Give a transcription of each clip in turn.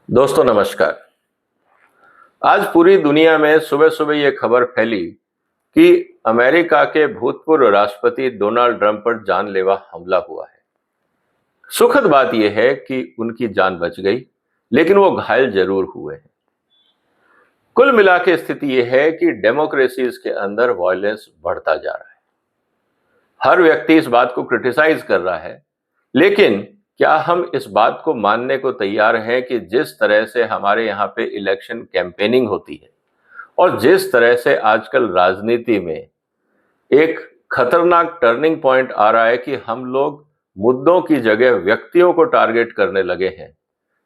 दोस्तों नमस्कार। आज पूरी दुनिया में सुबह सुबह ये खबर फैली कि अमेरिका के भूतपूर्व राष्ट्रपति डोनाल्ड ट्रंप पर जानलेवा हमला हुआ है। सुखद बात यह है कि उनकी जान बच गई, लेकिन वो घायल जरूर हुए हैं। कुल मिला के स्थिति यह है कि डेमोक्रेसीज के अंदर वायलेंस बढ़ता जा रहा है। हर व्यक्ति इस बात को क्रिटिसाइज कर रहा है, लेकिन क्या हम इस बात को मानने को तैयार हैं कि जिस तरह से हमारे यहाँ पे इलेक्शन कैंपेनिंग होती है और जिस तरह से आजकल राजनीति में एक खतरनाक टर्निंग पॉइंट आ रहा है कि हम लोग मुद्दों की जगह व्यक्तियों को टारगेट करने लगे हैं,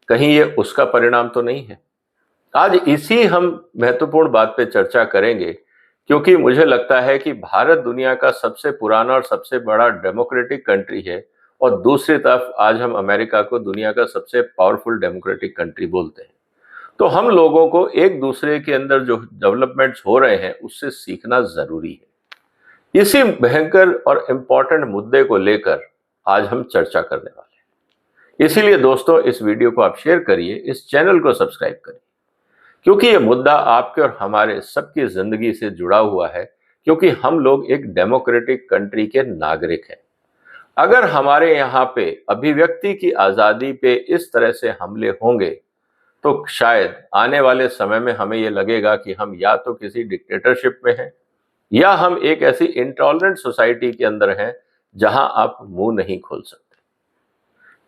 कहीं ये उसका परिणाम तो नहीं है? आज इसी हम महत्वपूर्ण बात पे चर्चा करेंगे, क्योंकि मुझे लगता है कि भारत दुनिया का सबसे पुराना और सबसे बड़ा डेमोक्रेटिक कंट्री है और दूसरी तरफ आज हम अमेरिका को दुनिया का सबसे पावरफुल डेमोक्रेटिक कंट्री बोलते हैं। तो हम लोगों को एक दूसरे के अंदर जो डेवलपमेंट्स हो रहे हैं उससे सीखना जरूरी है। इसी भयंकर और इम्पोर्टेंट मुद्दे को लेकर आज हम चर्चा करने वाले हैं। इसीलिए दोस्तों, इस वीडियो को आप शेयर करिए, इस चैनल को सब्सक्राइब करिए, क्योंकि ये मुद्दा आपके और हमारे सबकी जिंदगी से जुड़ा हुआ है, क्योंकि हम लोग एक डेमोक्रेटिक कंट्री के नागरिक हैं। अगर हमारे यहाँ पे अभिव्यक्ति की आजादी पे इस तरह से हमले होंगे तो शायद आने वाले समय में हमें ये लगेगा कि हम या तो किसी डिक्टेटरशिप में हैं या हम एक ऐसी इंटॉलरेंट सोसाइटी के अंदर हैं जहां आप मुंह नहीं खोल सकते।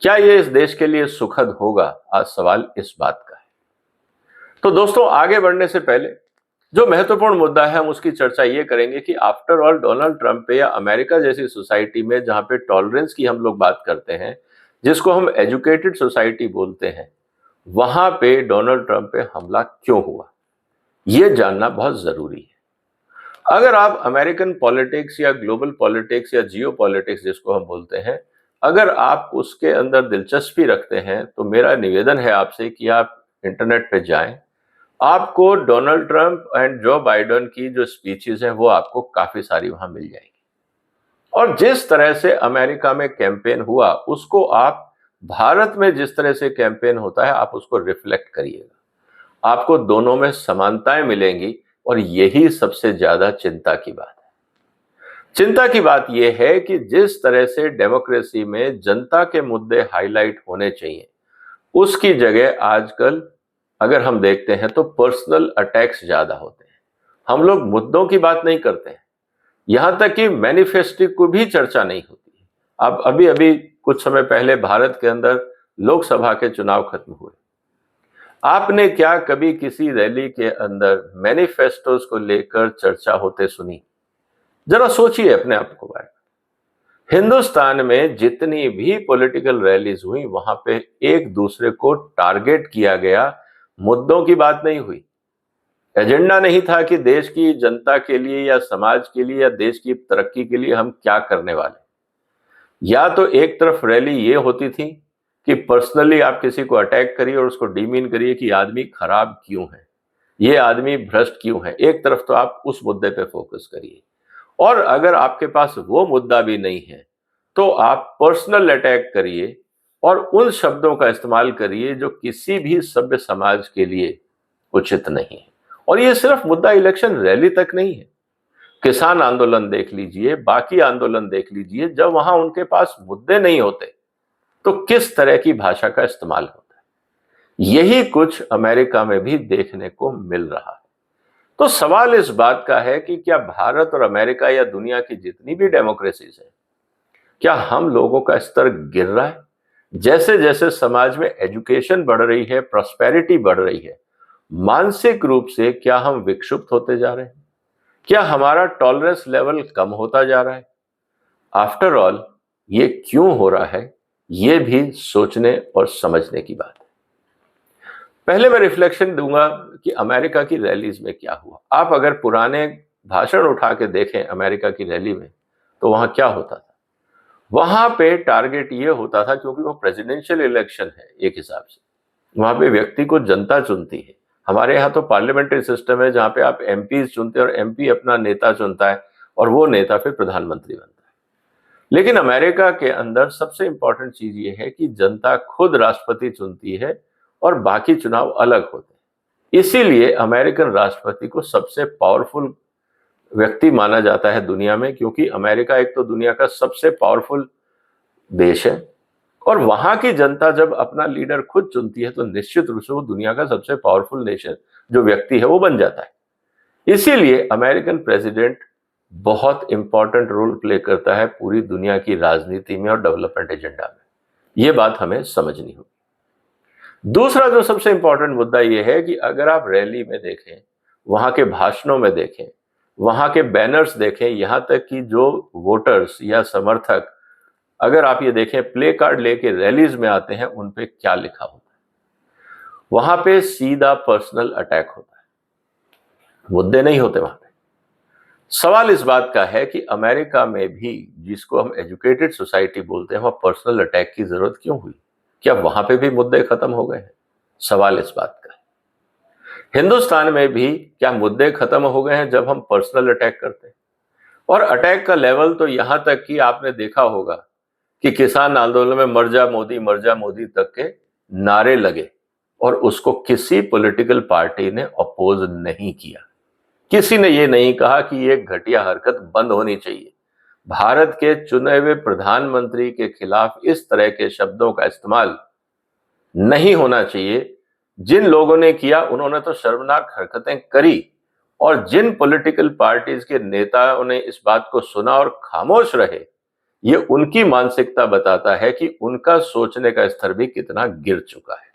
क्या ये इस देश के लिए सुखद होगा? आज सवाल इस बात का है। तो दोस्तों, आगे बढ़ने से पहले जो महत्वपूर्ण मुद्दा है हम उसकी चर्चा ये करेंगे कि आफ्टर ऑल डोनाल्ड ट्रंप पे या अमेरिका जैसी सोसाइटी में जहां पे टॉलरेंस की हम लोग बात करते हैं, जिसको हम एजुकेटेड सोसाइटी बोलते हैं, वहां पे डोनाल्ड ट्रंप पे हमला क्यों हुआ, ये जानना बहुत जरूरी है। अगर आप अमेरिकन पॉलिटिक्स या ग्लोबल पॉलिटिक्स या जियो पॉलिटिक्स जिसको हम बोलते हैं, अगर आप उसके अंदर दिलचस्पी रखते हैं तो मेरा निवेदन है आपसे कि आप इंटरनेट पे जाएं। आपको Donald Trump and Joe Biden की जो स्पीचेस हैं वो आपको काफी सारी वहां मिल जाएगी, और जिस तरह से अमेरिका में कैंपेन हुआ उसको आप भारत में जिस तरह से कैंपेन होता है आप उसको रिफ्लेक्ट करिएगा। आपको दोनों में समानताएं मिलेंगी, और यही सबसे ज्यादा चिंता की बात है। चिंता की बात यह है कि जिस तरह से डेमोक्रेसी में जनता के मुद्दे हाईलाइट होने चाहिए, उसकी जगह आजकल अगर हम देखते हैं तो पर्सनल अटैक्स ज्यादा होते हैं। हम लोग मुद्दों की बात नहीं करते हैं, यहां तक कि मैनिफेस्टो को भी चर्चा नहीं होती है। अब अभी अभी कुछ समय पहले भारत के अंदर लोकसभा के चुनाव खत्म हुए। आपने क्या कभी किसी रैली के अंदर मैनिफेस्टोस को लेकर चर्चा होते सुनी? जरा सोचिए अपने आप को बारे में। हिंदुस्तान में जितनी भी पॉलिटिकल रैलीज हुई वहां पे एक दूसरे को टारगेट किया गया, मुद्दों की बात नहीं हुई। एजेंडा नहीं था कि देश की जनता के लिए या समाज के लिए या देश की तरक्की के लिए हम क्या करने वाले। या तो एक तरफ रैली ये होती थी कि पर्सनली आप किसी को अटैक करिए और उसको डीमीन करिए कि आदमी खराब क्यों है, ये आदमी भ्रष्ट क्यों है। एक तरफ तो आप उस मुद्दे पे फोकस करिए, और अगर आपके पास वो मुद्दा भी नहीं है तो आप पर्सनल अटैक करिए और उन शब्दों का इस्तेमाल करिए जो किसी भी सभ्य समाज के लिए उचित नहीं है। और ये सिर्फ मुद्दा इलेक्शन रैली तक नहीं है। किसान आंदोलन देख लीजिए, बाकी आंदोलन देख लीजिए, जब वहां उनके पास मुद्दे नहीं होते तो किस तरह की भाषा का इस्तेमाल होता है। यही कुछ अमेरिका में भी देखने को मिल रहा है। तो सवाल इस बात का है कि क्या भारत और अमेरिका या दुनिया की जितनी भी डेमोक्रेसीज है, क्या हम लोगों का स्तर गिर रहा है? जैसे जैसे समाज में एजुकेशन बढ़ रही है, प्रॉस्पेरिटी बढ़ रही है, मानसिक रूप से क्या हम विक्षुब्ध होते जा रहे हैं? क्या हमारा टॉलरेंस लेवल कम होता जा रहा है? आफ्टर ऑल ये क्यों हो रहा है, ये भी सोचने और समझने की बात है। पहले मैं रिफ्लेक्शन दूंगा कि अमेरिका की रैलीज में क्या हुआ। आप अगर पुराने भाषण उठा के देखें अमेरिका की रैली में, तो वहां क्या होता था? वहां पे टारगेट ये होता था, क्योंकि वो प्रेसिडेंशियल इलेक्शन है, एक हिसाब से वहां पे व्यक्ति को जनता चुनती है। हमारे यहाँ तो पार्लियामेंट्री सिस्टम है जहाँ पे आप एमपी चुनते हैं और एमपी अपना नेता चुनता है और वो नेता फिर प्रधानमंत्री बनता है। लेकिन अमेरिका के अंदर सबसे इंपॉर्टेंट चीज ये है कि जनता खुद राष्ट्रपति चुनती है और बाकी चुनाव अलग होते हैं। इसीलिए अमेरिकन राष्ट्रपति को सबसे पावरफुल व्यक्ति माना जाता है दुनिया में, क्योंकि अमेरिका एक तो दुनिया का सबसे पावरफुल देश है और वहां की जनता जब अपना लीडर खुद चुनती है तो निश्चित रूप से वो दुनिया का सबसे पावरफुल नेशन जो व्यक्ति है वो बन जाता है। इसीलिए अमेरिकन प्रेसिडेंट बहुत इंपॉर्टेंट रोल प्ले करता है पूरी दुनिया की राजनीति में और डेवलपमेंट एजेंडा में। ये बात हमें समझनी होगी। दूसरा जो सबसे इंपॉर्टेंट मुद्दा यह है कि अगर आप रैली में देखें, वहां के भाषणों में देखें, वहां के बैनर्स देखें, यहां तक कि जो वोटर्स या समर्थक अगर आप ये देखें प्ले कार्ड लेके रैलीज में आते हैं, उन पे क्या लिखा होता है? वहां पे सीधा पर्सनल अटैक होता है, मुद्दे नहीं होते वहां पे। सवाल इस बात का है कि अमेरिका में भी, जिसको हम एजुकेटेड सोसाइटी बोलते हैं, वहां पर्सनल अटैक की जरूरत क्यों हुई? क्या वहां पे भी मुद्दे खत्म हो गए हैं? सवाल इस बात का है। हिंदुस्तान में भी क्या मुद्दे खत्म हो गए हैं जब हम पर्सनल अटैक करते हैं? और अटैक का लेवल तो यहां तक कि आपने देखा होगा कि किसान आंदोलन में मर जा मोदी तक के नारे लगे और उसको किसी पॉलिटिकल पार्टी ने अपोज नहीं किया। किसी ने ये नहीं कहा कि ये घटिया हरकत बंद होनी चाहिए। भारत के चुने हुए प्रधानमंत्री के खिलाफ इस तरह के शब्दों का इस्तेमाल नहीं होना चाहिए। जिन लोगों ने किया उन्होंने तो शर्मनाक हरकतें करी, और जिन पॉलिटिकल पार्टीज के नेताओं ने इस बात को सुना और खामोश रहे, ये उनकी मानसिकता बताता है कि उनका सोचने का स्तर भी कितना गिर चुका है।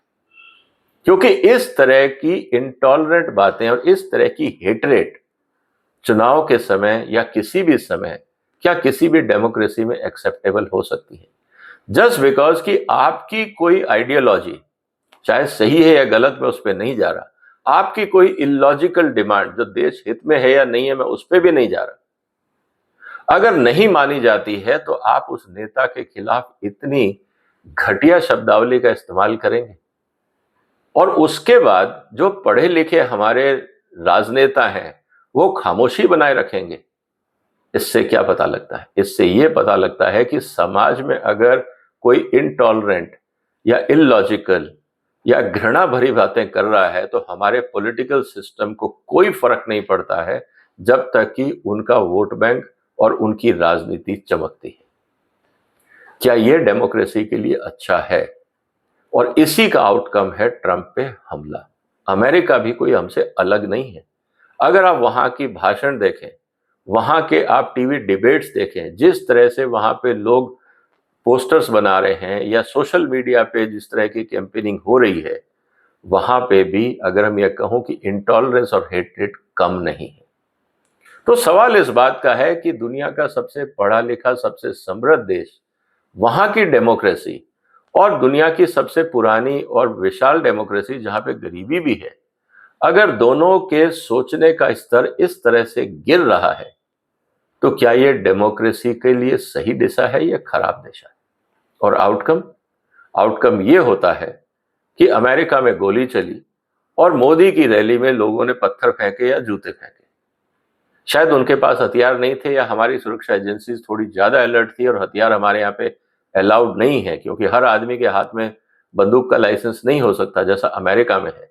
क्योंकि इस तरह की इंटॉलरेंट बातें और इस तरह की हेटरेट चुनाव के समय या किसी भी समय क्या किसी भी डेमोक्रेसी में एक्सेप्टेबल हो सकती है? जस्ट बिकॉज कि आपकी कोई आइडियोलॉजी, चाहे सही है या गलत, मैं उस पर नहीं जा रहा, आपकी कोई इलॉजिकल डिमांड जो देश हित में है या नहीं है, मैं उस पर भी नहीं जा रहा, अगर नहीं मानी जाती है तो आप उस नेता के खिलाफ इतनी घटिया शब्दावली का इस्तेमाल करेंगे। और उसके बाद जो पढ़े लिखे हमारे राजनेता हैं वो खामोशी बनाए रखेंगे। इससे क्या पता लगता है? इससे ये पता लगता है कि समाज में अगर कोई इनटॉलरेंट या इलॉजिकल या घृणा भरी बातें कर रहा है तो हमारे पॉलिटिकल सिस्टम को कोई फर्क नहीं पड़ता है जब तक कि उनका वोट बैंक और उनकी राजनीति चमकती है। क्या यह डेमोक्रेसी के लिए अच्छा है? और इसी का आउटकम है ट्रंप पे हमला। अमेरिका भी कोई हमसे अलग नहीं है। अगर आप वहां की भाषण देखें, वहां के आप टीवी डिबेट्स देखें, जिस तरह से वहां पे लोग पोस्टर्स बना रहे हैं या सोशल मीडिया पे जिस तरह की कैंपेनिंग हो रही है, वहां पे भी अगर हम ये कहूं कि इंटॉलरेंस और हेट्रेड कम नहीं है। तो सवाल इस बात का है कि दुनिया का सबसे पढ़ा लिखा, सबसे समृद्ध देश, वहां की डेमोक्रेसी और दुनिया की सबसे पुरानी और विशाल डेमोक्रेसी जहां पे गरीबी भी है, अगर दोनों के सोचने का स्तर इस तरह से गिर रहा है तो क्या ये डेमोक्रेसी के लिए सही दिशा है या खराब दिशा है? और आउटकम ये होता है कि अमेरिका में गोली चली और मोदी की रैली में लोगों ने पत्थर फेंके या जूते फेंके। शायद उनके पास हथियार नहीं थे या हमारी सुरक्षा एजेंसीज थोड़ी ज्यादा अलर्ट थी और हथियार हमारे यहाँ पे अलाउड नहीं है, क्योंकि हर आदमी के हाथ में बंदूक का लाइसेंस नहीं हो सकता जैसा अमेरिका में है।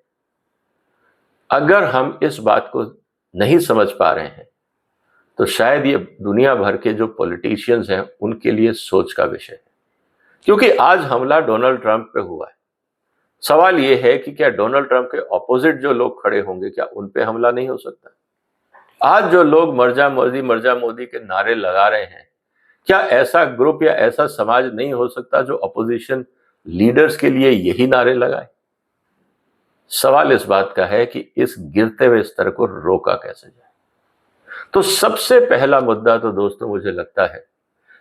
अगर हम इस बात को नहीं समझ पा रहे हैं तो शायद ये दुनिया भर के जो पॉलिटिशियंस हैं उनके लिए सोच का विषय है। क्योंकि आज हमला डोनाल्ड ट्रंप पे हुआ है। सवाल ये है कि क्या डोनाल्ड ट्रंप के ऑपोजिट जो लोग खड़े होंगे, क्या उन पे हमला नहीं हो सकता? आज जो लोग मर जा मोदी के नारे लगा रहे हैं, क्या ऐसा ग्रुप या ऐसा समाज नहीं हो सकता जो अपोजिशन लीडर्स के लिए यही नारे लगाए? सवाल इस बात का है कि इस गिरते हुए स्तर को रोका कैसे जाए। तो सबसे पहला मुद्दा तो दोस्तों मुझे लगता है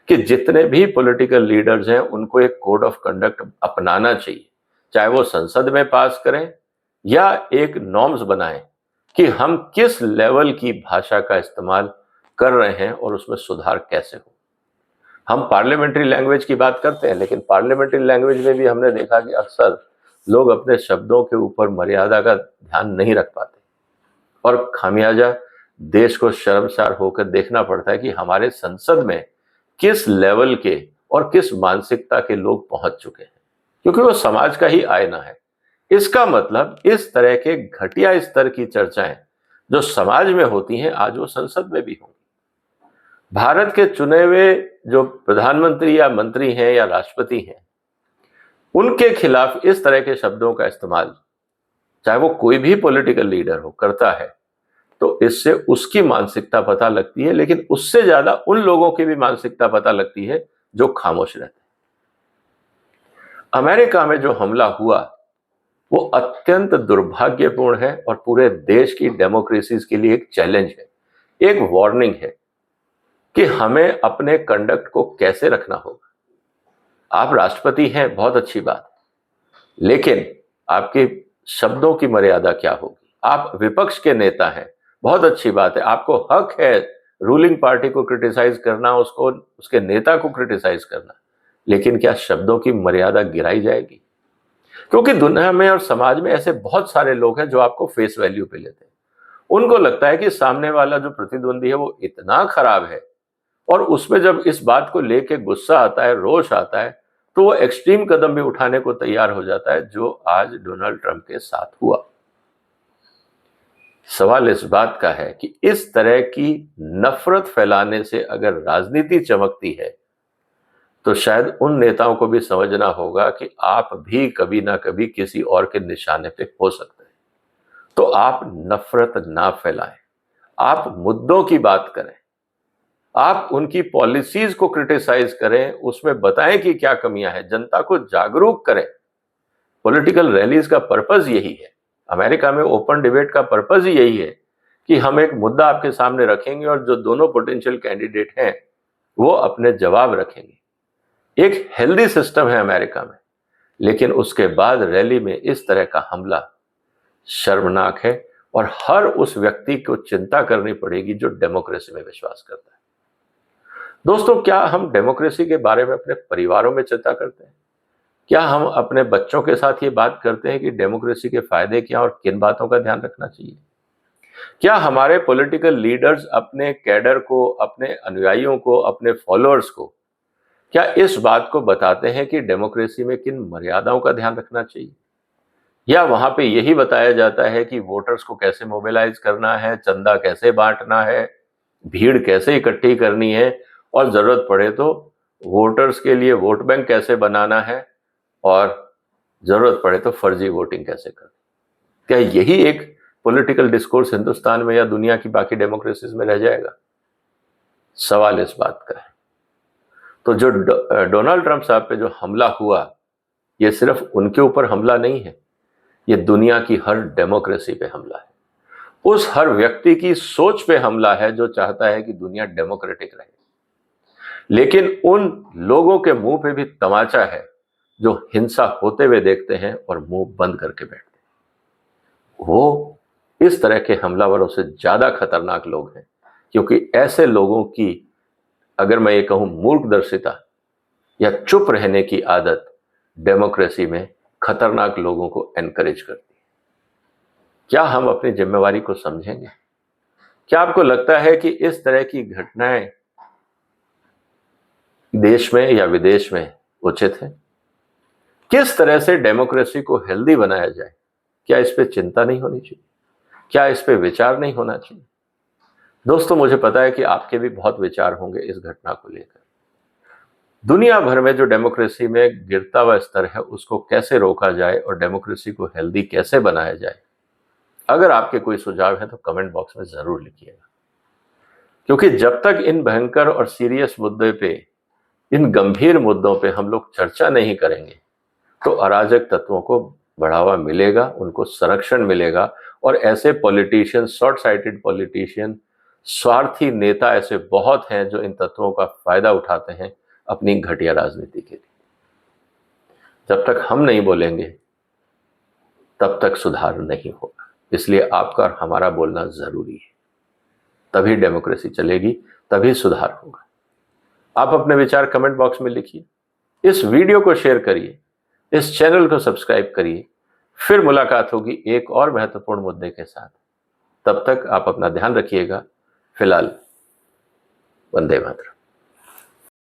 कि जितने भी पॉलिटिकल लीडर्स हैं उनको एक कोड ऑफ कंडक्ट अपनाना चाहिए, चाहे वो संसद में पास करें या एक नॉर्म्स बनाएं कि हम किस लेवल की भाषा का इस्तेमाल कर रहे हैं और उसमें सुधार कैसे हो। हम पार्लियामेंट्री लैंग्वेज की बात करते हैं, लेकिन पार्लियामेंट्री लैंग्वेज में भी हमने देखा कि अक्सर लोग अपने शब्दों के ऊपर मर्यादा का ध्यान नहीं रख पाते और खामियाजा देश को शर्मसार होकर देखना पड़ता है कि हमारे संसद में किस लेवल के और किस मानसिकता के लोग पहुंच चुके हैं, क्योंकि वो समाज का ही आईना है। इसका मतलब इस तरह के घटिया स्तर की चर्चाएं जो समाज में होती हैं आज वो संसद में भी होंगी। भारत के चुने हुए जो प्रधानमंत्री या मंत्री हैं या राष्ट्रपति हैं, उनके खिलाफ इस तरह के शब्दों का इस्तेमाल चाहे वो कोई भी पॉलिटिकल लीडर हो करता है तो इससे उसकी मानसिकता पता लगती है, लेकिन उससे ज्यादा उन लोगों की भी मानसिकता पता लगती है जो खामोश रहते हैं। अमेरिका में जो हमला हुआ वो अत्यंत दुर्भाग्यपूर्ण है और पूरे देश की डेमोक्रेसी के लिए एक चैलेंज है, एक वार्निंग है कि हमें अपने कंडक्ट को कैसे रखना होगा। आप राष्ट्रपति हैं, बहुत अच्छी बात, लेकिन आपके शब्दों की मर्यादा क्या होगी। आप विपक्ष के नेता हैं, बहुत अच्छी बात है, आपको हक है रूलिंग पार्टी को क्रिटिसाइज करना, उसको उसके नेता को क्रिटिसाइज करना, लेकिन क्या शब्दों की मर्यादा गिराई जाएगी? क्योंकि दुनिया में और समाज में ऐसे बहुत सारे लोग हैं जो आपको फेस वैल्यू पे लेते हैं। उनको लगता है कि सामने वाला जो प्रतिद्वंदी है वो इतना खराब है, और उसमें जब इस बात को लेके गुस्सा आता है, रोष आता है, तो वो एक्सट्रीम कदम भी उठाने को तैयार हो जाता है, जो आज डोनाल्ड ट्रंप के साथ हुआ। सवाल इस बात का है कि इस तरह की नफरत फैलाने से अगर राजनीति चमकती है तो शायद उन नेताओं को भी समझना होगा कि आप भी कभी ना कभी किसी और के निशाने पे हो सकते हैं। तो आप नफरत ना फैलाएं, आप मुद्दों की बात करें, आप उनकी पॉलिसीज को क्रिटिसाइज करें, उसमें बताएं कि क्या कमियां हैं, जनता को जागरूक करें। पॉलिटिकल रैलीज का पर्पज यही है, अमेरिका में ओपन डिबेट का पर्पज ही यही है कि हम एक मुद्दा आपके सामने रखेंगे और जो दोनों पोटेंशियल कैंडिडेट हैं वो अपने जवाब रखेंगे। एक हेल्दी सिस्टम है अमेरिका में, लेकिन उसके बाद रैली में इस तरह का हमला शर्मनाक है और हर उस व्यक्ति को चिंता करनी पड़ेगी जो डेमोक्रेसी में विश्वास करता है। दोस्तों, क्या हम डेमोक्रेसी के बारे में अपने परिवारों में चिंता करते हैं? क्या हम अपने बच्चों के साथ ये बात करते हैं कि डेमोक्रेसी के फायदे क्या और किन बातों का ध्यान रखना चाहिए? क्या हमारे पॉलिटिकल लीडर्स अपने कैडर को, अपने अनुयायियों को, अपने फॉलोअर्स को क्या इस बात को बताते हैं कि डेमोक्रेसी में किन मर्यादाओं का ध्यान रखना चाहिए? या वहां पे यही बताया जाता है कि वोटर्स को कैसे मोबिलाइज करना है, चंदा कैसे बांटना है, भीड़ कैसे इकट्ठी करनी है, और जरूरत पड़े तो वोटर्स के लिए वोट बैंक कैसे बनाना है, और जरूरत पड़े तो फर्जी वोटिंग कैसे करनी? क्या यही एक पॉलिटिकल डिस्कोर्स हिंदुस्तान में या दुनिया की बाकी डेमोक्रेसीज में रह जाएगा? सवाल इस बात का है। तो जो डोनाल्ड ट्रंप साहब पे जो हमला हुआ, ये सिर्फ उनके ऊपर हमला नहीं है, ये दुनिया की हर डेमोक्रेसी पे हमला है। उस हर व्यक्ति की सोच पे हमला है जो चाहता है कि दुनिया डेमोक्रेटिक रहे। लेकिन उन लोगों के मुंह पे भी तमाचा है जो हिंसा होते हुए देखते हैं और मुंह बंद करके बैठते हैं। वो इस तरह के हमलावरों से ज्यादा खतरनाक लोग हैं, क्योंकि ऐसे लोगों की, अगर मैं ये कहूं, मूर्खदर्शिता या चुप रहने की आदत डेमोक्रेसी में खतरनाक लोगों को एनकरेज करती है। क्या हम अपनी जिम्मेवारी को समझेंगे? क्या आपको लगता है कि इस तरह की घटनाएं देश में या विदेश में उचित है? किस तरह से डेमोक्रेसी को हेल्दी बनाया जाए? क्या इस पे चिंता नहीं होनी चाहिए? क्या इस पे विचार नहीं होना चाहिए? दोस्तों, मुझे पता है कि आपके भी बहुत विचार होंगे इस घटना को लेकर। दुनिया भर में जो डेमोक्रेसी में गिरता हुआ स्तर है उसको कैसे रोका जाए और डेमोक्रेसी को हेल्दी कैसे बनाया जाए, अगर आपके कोई सुझाव है तो कमेंट बॉक्स में जरूर लिखिएगा। क्योंकि जब तक इन भयंकर और सीरियस मुद्दे पे, इन गंभीर मुद्दों पे हम लोग चर्चा नहीं करेंगे तो अराजक तत्वों को बढ़ावा मिलेगा, उनको संरक्षण मिलेगा, और ऐसे पॉलिटिशियन, शॉर्ट साइटेड पॉलिटिशियन, स्वार्थी नेता ऐसे बहुत हैं जो इन तत्वों का फायदा उठाते हैं अपनी घटिया राजनीति के लिए। जब तक हम नहीं बोलेंगे तब तक सुधार नहीं होगा। इसलिए आपका और हमारा बोलना जरूरी है, तभी डेमोक्रेसी चलेगी, तभी सुधार होगा। आप अपने विचार कमेंट बॉक्स में लिखिए, इस वीडियो को शेयर करिए, इस चैनल को सब्सक्राइब करिए। फिर मुलाकात होगी एक और महत्वपूर्ण मुद्दे के साथ। तब तक आप अपना ध्यान रखिएगा। फिलहाल वंदे मातरम।